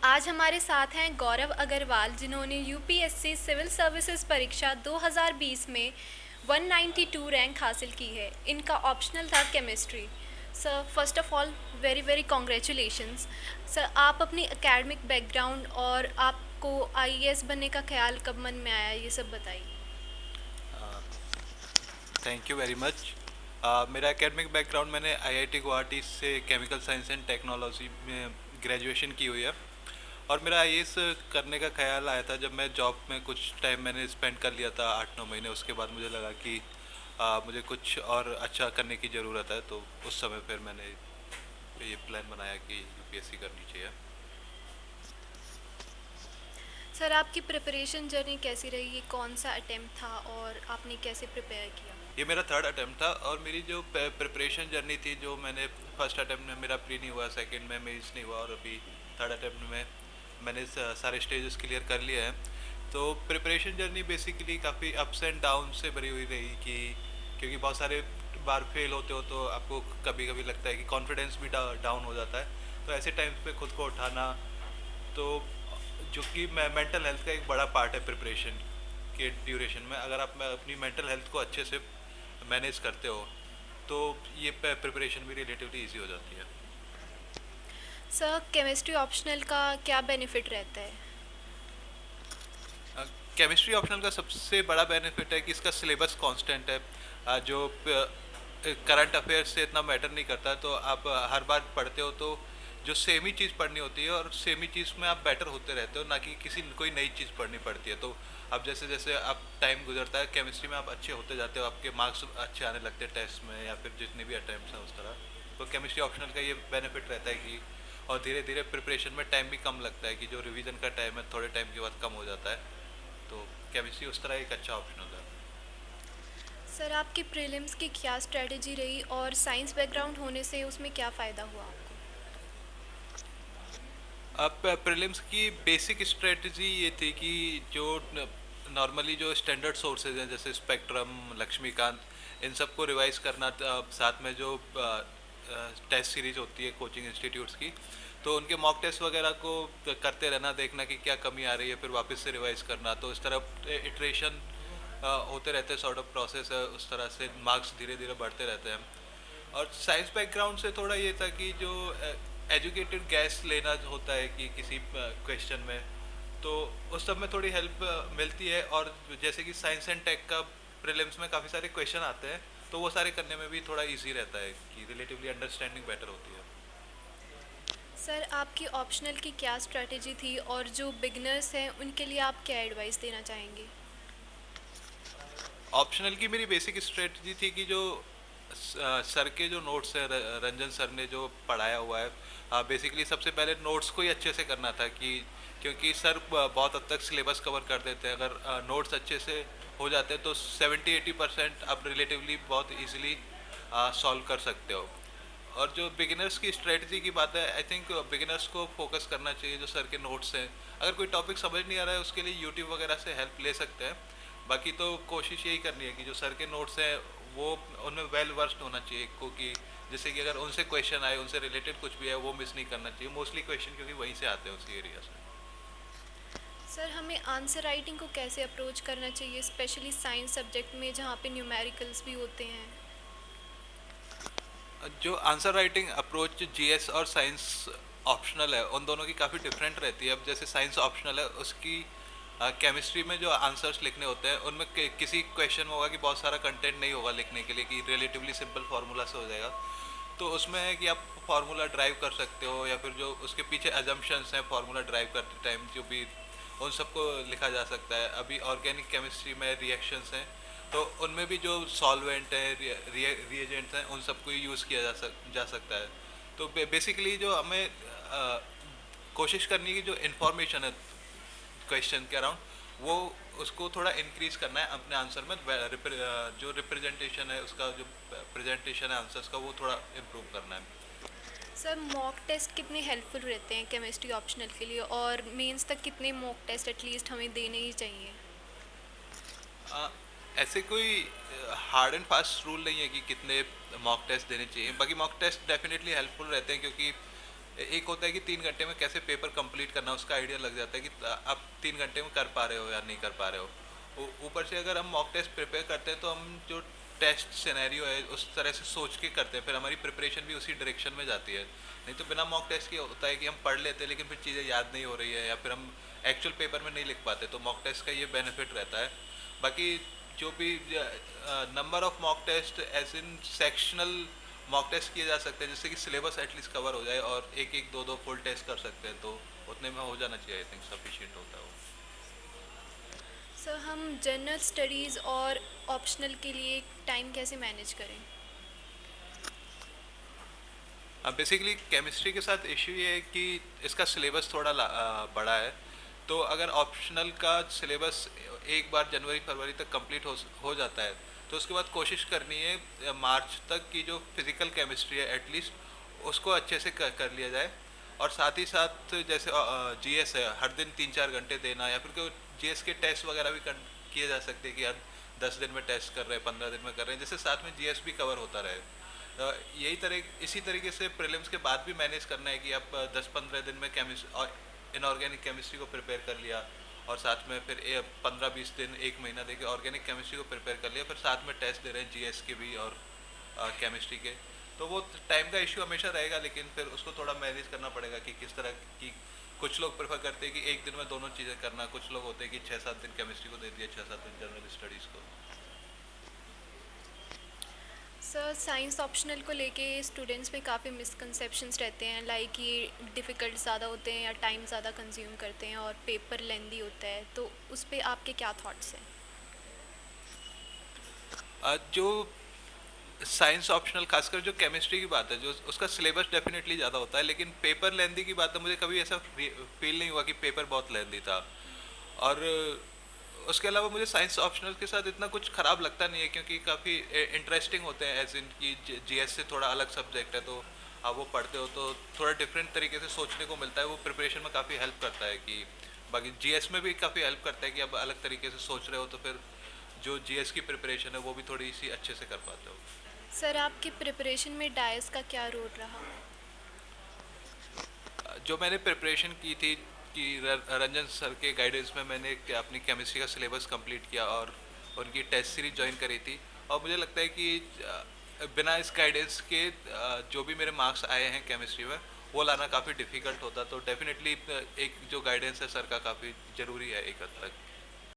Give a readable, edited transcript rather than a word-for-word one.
आज हमारे साथ हैं गौरव अग्रवाल, जिन्होंने यूपीएससी सिविल सर्विसेज परीक्षा 2020 में 192 रैंक हासिल की है। इनका ऑप्शनल था chemistry. Sir, first of all very very congratulations. Sir, आप अपनी एकेडमिक बैकग्राउंड और आपको आईएएस बनने का ख्याल कब मन में आया, ये सब बताइए। Thank you very much. मेरा एकेडमिक बैकग्राउंड, मैंने आईआईटी गुवाहाटी से केमिकल साइंस एंड टेक्नोलॉजी में ग्रेजुएशन की हुई है। और मेरा आईएएस करने का ख्याल आया था जब मैं जॉब में कुछ टाइम मैंने स्पेंड कर लिया था, 8-9 महीने। उसके बाद मुझे लगा कि मुझे कुछ और अच्छा करने की ज़रूरत है, तो उस समय फिर मैंने ये प्लान बनाया कि यूपीएससी करनी चाहिए। सर, आपकी प्रिपरेशन जर्नी कैसी रही? ये कौन सा अटेम्प्ट था और आपने कैसे प्रिपेयर किया? ये मेरा थर्ड अटेम्प्ट था, और मेरी जो प्रिपरेशन जर्नी थी, जो मैंने फर्स्ट अटेम्प्ट में मेरा प्री नहीं हुआ, सेकंड में मेंस नहीं हुआ, और अभी थर्ड अटेम्प्ट में मैंने सारे स्टेजेस क्लियर कर लिए हैं। तो प्रिपरेशन जर्नी बेसिकली काफ़ी अप्स एंड डाउन से भरी हुई रही, कि क्योंकि बहुत सारे बार फेल होते हो तो आपको कभी कभी लगता है कि कॉन्फिडेंस भी डाउन हो जाता है। तो ऐसे टाइम्स पे खुद को उठाना, तो जो कि मेंटल हेल्थ का एक बड़ा पार्ट है प्रिपरेशन के ड्यूरेशन में। अगर आप अपनी मेंटल हेल्थ को अच्छे से मैनेज करते हो, तो ये प्रिपरेशन भी रिलेटिवली इजी हो जाती है। सर, केमिस्ट्री ऑप्शनल का क्या बेनिफिट रहता है? केमिस्ट्री ऑप्शनल का सबसे बड़ा बेनिफिट है कि इसका सिलेबस कांस्टेंट है। जो करंट अफेयर्स से इतना मैटर नहीं करता, तो आप हर बार पढ़ते हो तो जो सेम ही चीज़ पढ़नी होती है, और सेम ही चीज़ में आप बेटर होते रहते हो, ना कि कोई नई चीज़ पढ़नी पड़ती है। तो अब जैसे जैसे आप टाइम गुजरता है केमिस्ट्री में, आप अच्छे होते जाते हो, आपके मार्क्स अच्छे आने लगते हैं टेस्ट में, या फिर जितने भी अटैम्प्ट्स हैं उस तरह। तो केमिस्ट्री ऑप्शनल का ये बेनिफिट रहता है कि और धीरे धीरे प्रिपरेशन में टाइम भी कम लगता है, कि जो रिवीजन का टाइम है थोड़े टाइम के बाद कम हो जाता है। तो केमिस्ट्री उस तरह एक अच्छा ऑप्शनल है। सर, आपकी प्रीलिम्स की क्या स्ट्रेटजी रही और साइंस बैकग्राउंड होने से उसमें क्या फ़ायदा हुआ आपको? अब प्रीलिम्स की बेसिक स्ट्रेटजी ये थी कि जो नॉर्मली जो स्टैंडर्ड सोर्सेज हैं, जैसे स्पेक्ट्रम, लक्ष्मीकांत, इन सबको रिवाइज करना था। साथ में जो टेस्ट सीरीज होती है कोचिंग इंस्टीट्यूट्स की, तो उनके मॉक टेस्ट वगैरह को करते रहना, देखना कि क्या कमी आ रही है, फिर वापस से रिवाइज करना। तो इस तरह इटरेशन होते रहते हैं, सॉर्ट ऑफ प्रोसेस है। उस तरह से मार्क्स धीरे धीरे बढ़ते रहते हैं। और साइंस बैकग्राउंड से थोड़ा ये था कि जो एजुकेटेड गैस लेना होता है कि किसी क्वेश्चन में, तो उस सब में थोड़ी हेल्प मिलती है। और जैसे कि साइंस एंड टेक का प्रीलिम्स में काफ़ी सारे क्वेश्चन आते हैं, तो वो सारे करने में भी थोड़ा इजी रहता है, कि रिलेटिवली अंडरस्टैंडिंग बेटर होती है। सर, आपकी ऑप्शनल की क्या स्ट्रेटजी थी और जो बिगनर्स हैं उनके लिए आप क्या एडवाइस देना चाहेंगे? ऑप्शनल की मेरी बेसिक स्ट्रेटजी थी कि जो सर के जो नोट्स है, रंजन सर ने जो पढ़ाया हुआ है, बेसिकली सबसे पहले नोट्स को ही अच्छे से करना था। कि क्योंकि सर बहुत हद तक सिलेबस कवर कर देते हैं, अगर नोट्स अच्छे से हो जाते हैं तो 70-80% आप रिलेटिवली बहुत इजीली सॉल्व कर सकते हो। और जो बिगिनर्स की स्ट्रेटजी की बात है, आई थिंक बिगिनर्स को फोकस करना चाहिए जो सर के नोट्स हैं। अगर कोई टॉपिक समझ नहीं आ रहा है, उसके लिए यूट्यूब वगैरह से हेल्प ले सकते हैं। बाकी तो कोशिश यही करनी है कि जो सर के नोट्स हैं वो उनमें वेल वर्स्ड होना चाहिए को, कि जैसे कि अगर उनसे क्वेश्चन आए, उनसे रिलेटेड कुछ भी है, वो मिस नहीं करना चाहिए। मोस्टली क्वेश्चन क्योंकि वहीं से आते हैं, उसी एरिया से। सर, हमें आंसर राइटिंग को कैसे अप्रोच करना चाहिए, स्पेशली साइंस सब्जेक्ट में जहाँ पे न्यूमेरिकल्स भी होते हैं? जो आंसर राइटिंग अप्रोच जीएस और साइंस ऑप्शनल है, उन दोनों की काफ़ी डिफरेंट रहती है। अब जैसे साइंस ऑप्शनल है, उसकी केमिस्ट्री में जो आंसर्स लिखने होते हैं, उनमें किसी क्वेश्चन में होगा कि बहुत सारा कंटेंट नहीं होगा लिखने के लिए, कि रिलेटिवली सिंपल फार्मूला से हो जाएगा। तो उसमें है कि आप फार्मूला ड्राइव कर सकते हो, या फिर जो उसके पीछे अजम्पशंस हैं फार्मूला ड्राइव करते टाइम, जो भी उन सबको लिखा जा सकता है। अभी ऑर्गेनिक केमिस्ट्री में रिएक्शंस हैं, तो उनमें भी जो सॉल्वेंट है, रिएजेंट्स हैं, उन सबको यूज़ किया जा सकता है। तो बेसिकली जो हमें कोशिश करनी है कि जो इन्फॉर्मेशन है क्वेश्चन के अराउंड, वो उसको थोड़ा इंक्रीज करना है अपने आंसर में। जो रिप्रेजेंटेशन है उसका, जो प्रेजेंटेशन है आंसर्स का, वो थोड़ा इम्प्रूव करना है। सर, मॉक टेस्ट कितने हेल्पफुल रहते हैं केमिस्ट्री ऑप्शनल के लिए, और मेंस तक कितने मॉक टेस्ट एटलीस्ट हमें देने ही चाहिए? आ, ऐसे कोई हार्ड एंड फास्ट रूल नहीं है कि कितने मॉक टेस्ट देने चाहिए। बाकी मॉक टेस्ट डेफिनेटली हेल्पफुल रहते हैं, क्योंकि एक होता है कि 3 घंटे में कैसे पेपर कंप्लीट करना, उसका आइडिया लग जाता है कि आप 3 घंटे में कर पा रहे हो या नहीं कर पा रहे हो। ऊपर से अगर हम मॉक टेस्ट प्रिपेयर करते हैं तो हम जो टेस्ट सिनेरियो है उस तरह से सोच के करते हैं, फिर हमारी प्रिपरेशन भी उसी डायरेक्शन में जाती है। नहीं तो बिना मॉक टेस्ट के होता है कि हम पढ़ लेते हैं लेकिन फिर चीज़ें याद नहीं हो रही है या फिर हम एक्चुअल पेपर में नहीं लिख पाते, तो मॉक टेस्ट का ये बेनिफिट रहता है। बाकी जो भी number of mock test as in sectional mock test किए जा सकते हैं जिससे कि सिलेबस एटलीस्ट कवर हो जाए, और एक एक दो दो फुल टेस्ट कर सकते हैं, तो उतने में हो जाना चाहिए। आई थिंक सफिशिएंट होता है वो। सर हम जनरल स्टडीज़ और ऑप्शनल के लिए टाइम कैसे मैनेज करें? बेसिकली केमिस्ट्री के साथ इशू ये है कि इसका सिलेबस थोड़ा बड़ा है। तो अगर ऑप्शनल का सिलेबस एक बार जनवरी फरवरी तक कंप्लीट हो जाता है तो उसके बाद कोशिश करनी है मार्च तक की जो फिज़िकल केमिस्ट्री है एटलीस्ट उसको अच्छे से कर लिया जाए। और साथ ही साथ जैसे जीएस है, हर दिन 3-4 घंटे देना, या फिर जीएस के टेस्ट वगैरह भी किए जा सकते हैं कि हर 10 दिन में टेस्ट कर रहे हैं, 15 दिन में कर रहे हैं, जैसे साथ में जीएस भी कवर होता रहे। यही तरह इसी तरीके से प्रीलिम्स के बाद भी मैनेज करना है कि आप 10-15 दिन में केमिस्ट्री और इनऑर्गेनिक केमिस्ट्री को प्रिपेयर कर लिया, और साथ में फिर 15-20 दिन, एक महीना देके ऑर्गेनिक केमिस्ट्री को प्रिपेयर कर लिया, फिर साथ में टेस्ट दे रहे हैं जीएस के भी और केमिस्ट्री के। तो वो टाइम का इश्यू हमेशा रहेगा, लेकिन फिर उसको थोड़ा मैनेज करना पड़ेगा कि किस तरह की। कुछ लोग प्रेफर करते हैं कि एक दिन में दोनों चीज़ें करना, कुछ लोग होते हैं कि 6-7 दिन केमिस्ट्री को दे दिया, 6-7 दिन जनरल स्टडीज़ को। सर साइंस ऑप्शनल को लेके स्टूडेंट्स में काफ़ी मिसकंसेप्शंस रहते हैं, लाइक ये डिफ़िकल्ट ज़्यादा होते हैं या टाइम ज़्यादा कंज्यूम करते हैं और पेपर लेंदी होता है, तो उस पे आपके क्या थॉट्स हैं? जो साइंस ऑप्शनल, खासकर जो केमिस्ट्री की बात है, जो उसका सिलेबस डेफिनेटली ज़्यादा होता है, लेकिन पेपर लेंदी की बात है, मुझे कभी ऐसा फील नहीं हुआ कि पेपर बहुत लेंदी था। और उसके अलावा मुझे साइंस ऑप्शनल के साथ इतना कुछ ख़राब लगता नहीं है, क्योंकि काफ़ी इंटरेस्टिंग होते हैं, एज इन की जीएस से थोड़ा अलग सब्जेक्ट है, तो आप वो पढ़ते हो तो थोड़ा डिफरेंट तरीके से सोचने को मिलता है, वो प्रिपरेशन में काफ़ी हेल्प करता है। कि बाकी जीएस में भी काफ़ी हेल्प करता है कि आप अलग तरीके से सोच रहे हो, तो फिर जो जीएस की प्रिपरेशन है वो भी थोड़ी सी अच्छे से कर पाते हो। सर आपकी प्रिपरेशन में डायस का क्या रोल रहा? जो मैंने प्रिपरेशन की थी कि रंजन सर के गाइडेंस में मैंने अपनी केमिस्ट्री का सिलेबस कंप्लीट किया और उनकी टेस्ट सीरीज ज्वाइन करी थी। और मुझे लगता है कि बिना इस गाइडेंस के जो भी मेरे मार्क्स आए हैं केमिस्ट्री में वो लाना काफ़ी डिफ़िकल्ट होता, तो डेफिनेटली एक जो गाइडेंस है सर का काफ़ी ज़रूरी है एक हद तक।